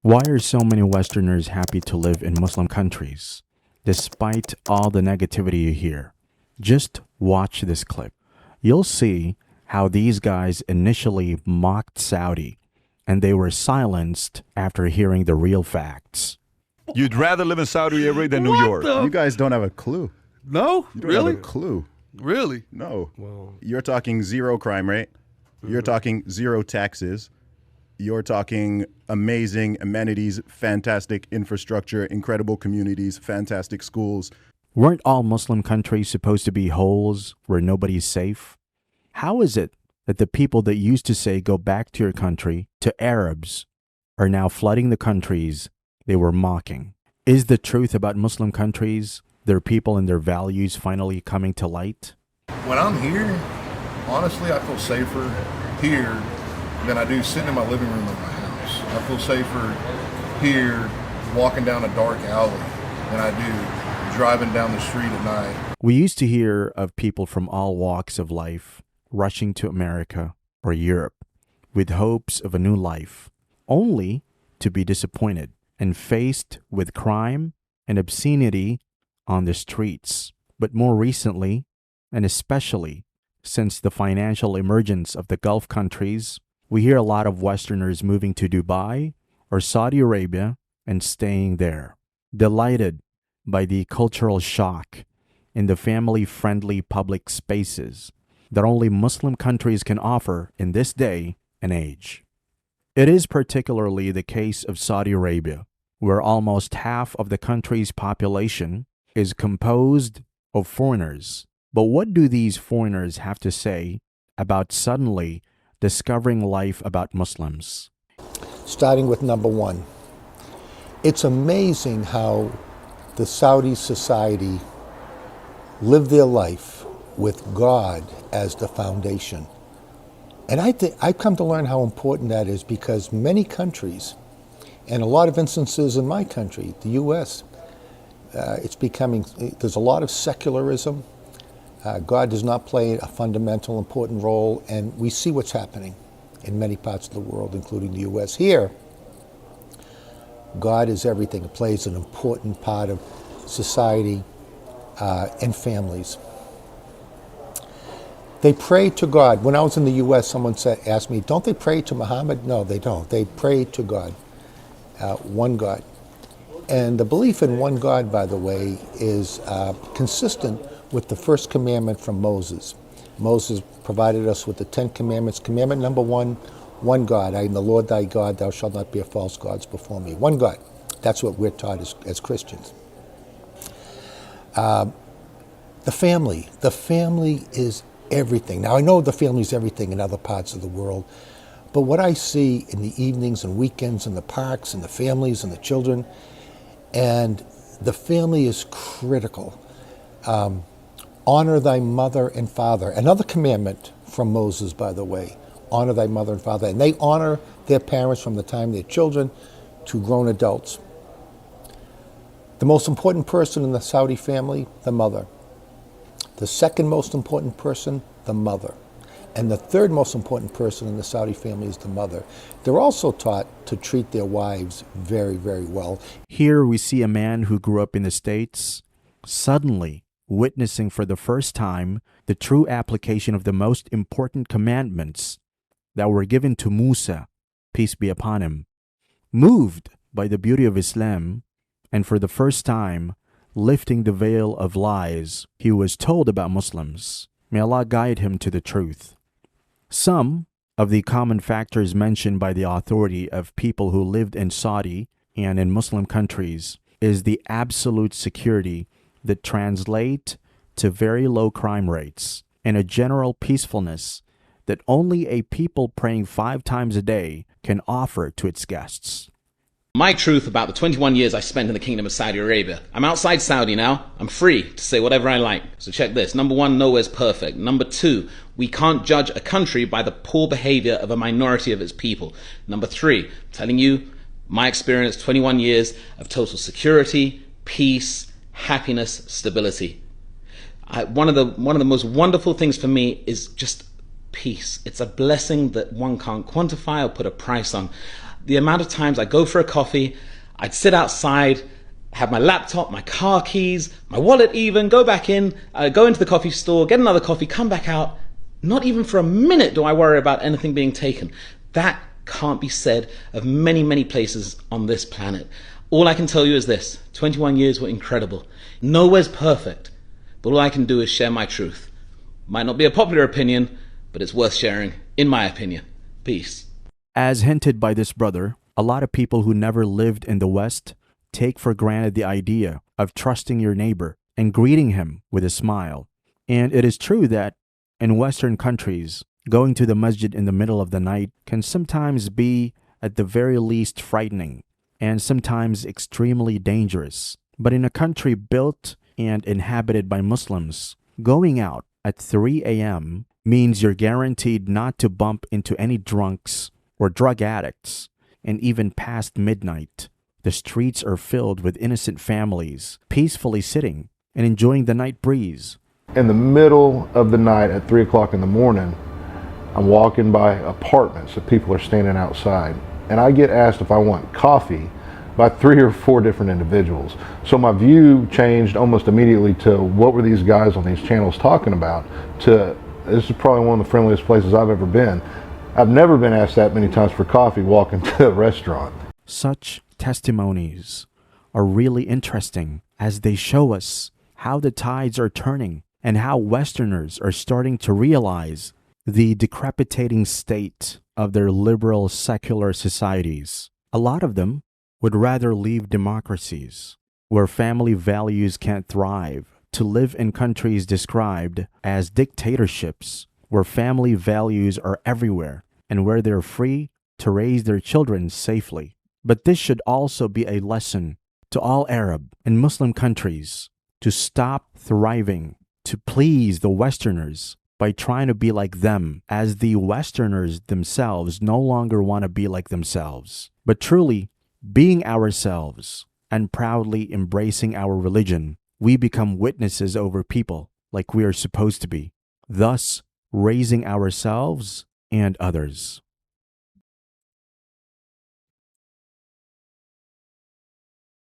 Why are so many Westerners happy to live in Muslim countries, despite all the negativity you hear? Just watch this clip. You'll see how these guys initially mocked Saudi, and they were silenced after hearing the real facts. You'd rather live in Saudi Arabia than New York. You guys don't have a clue. No? You don't Really? have a clue. Really? No. You're talking zero crime rate. You're talking zero taxes. You're talking amazing amenities, fantastic infrastructure, incredible communities, fantastic schools. Weren't all Muslim countries supposed to be holes where nobody's safe? How is it that the people that used to say go back to your country to Arabs are now flooding the countries they were mocking? Is the truth about Muslim countries, their people and their values finally coming to light? When I'm here, honestly, I feel safer here than I do sitting in my living room of my house. I feel safer here walking down a dark alley than I do driving down the street at night. We used to hear of people from all walks of life rushing to America or Europe with hopes of a new life, only to be disappointed and faced with crime and obscenity on the streets. But more recently, and especially since the financial emergence of the Gulf countries, we hear a lot of Westerners moving to Dubai or Saudi Arabia and staying there, delighted by the cultural shock in the family-friendly public spaces that only Muslim countries can offer in this day and age. It is particularly the case of Saudi Arabia, where almost half of the country's population is composed of foreigners. But what do these foreigners have to say about suddenly discovering life about Muslims? Starting with number one, it's amazing how the Saudi society live their life with God as the foundation. And I've come to learn how important that is, because many countries, and a lot of instances in my country, the U.S., there's a lot of secularism. God does not play a fundamental, important role, and we see what's happening in many parts of the world, including the U.S. Here, God is everything. It plays an important part of society and families. They pray to God. When I was in the U.S., someone asked me, don't they pray to Muhammad? No, they don't. They pray to God, one God. And the belief in one God, by the way, is consistent with the first commandment from Moses. Moses provided us with the 10 commandments. Commandment number one God. I am the Lord thy God. Thou shalt not bear false gods before me. One God. That's what we're taught as Christians. The family. The family is everything. Now, I know the family is everything in other parts of the world, but what I see in the evenings and weekends in the parks and the families and the children, and the family is critical. Honor thy mother and father. Another commandment from Moses, by the way. Honor thy mother and father. And they honor their parents from the time they're children to grown adults. The most important person in the Saudi family, the mother. The second most important person, the mother. And the third most important person in the Saudi family is the mother. They're also taught to treat their wives very, very well. Here we see a man who grew up in the States suddenly witnessing for the first time the true application of the most important commandments that were given to Musa, peace be upon him. Moved by the beauty of Islam, and for the first time lifting the veil of lies he was told about Muslims. May Allah guide him to the truth. Some of the common factors mentioned by the authority of people who lived in Saudi and in Muslim countries is the absolute security that translate to very low crime rates and a general peacefulness that only a people praying 5 times a day can offer to its guests. My truth about the 21 years I spent in the Kingdom of Saudi Arabia. I'm outside Saudi now. I'm free to say whatever I like. So check this. Number one, nowhere's perfect. Number two, we can't judge a country by the poor behavior of a minority of its people. Number three, I'm telling you, my experience, 21 years of total security, peace, happiness, stability. One of the most wonderful things for me is just peace. It's a blessing that one can't quantify or put a price on. the amount of times I go for a coffee, I'd sit outside, have my laptop, my car keys, my wallet even, go back in, go into the coffee store, get another coffee, come back out. Not even for a minute do I worry about anything being taken. That can't be said of many, many places on this planet. All I can tell you is this: 21 years were incredible. Nowhere's perfect, but all I can do is share my truth. Might not be a popular opinion, but it's worth sharing, in my opinion. Peace. As hinted by this brother, a lot of people who never lived in the West take for granted the idea of trusting your neighbor and greeting him with a smile. And it is true that in Western countries, going to the masjid in the middle of the night can sometimes be, at the very least, frightening and sometimes extremely dangerous. But in a country built and inhabited by Muslims, going out at 3 a.m. means you're guaranteed not to bump into any drunks or drug addicts. And even past midnight, the streets are filled with innocent families peacefully sitting and enjoying the night breeze. In the middle of the night at 3 o'clock in the morning, I'm walking by apartments that people are standing outside, and I get asked if I want coffee by 3 or 4 different individuals. So my view changed almost immediately to what were these guys on these channels talking about, to this is probably one of the friendliest places I've ever been. I've never been asked that many times for coffee walking to a restaurant. Such testimonies are really interesting as they show us how the tides are turning and how Westerners are starting to realize the decrepitating state of their liberal secular societies. A lot of them would rather leave democracies where family values can't thrive to live in countries described as dictatorships where family values are everywhere and where they're free to raise their children safely. But this should also be a lesson to all Arab and Muslim countries to stop thriving to please the Westerners by trying to be like them, as the Westerners themselves no longer want to be like themselves, but truly being ourselves and proudly embracing our religion. We become witnesses over people like we are supposed to be, thus raising ourselves and others.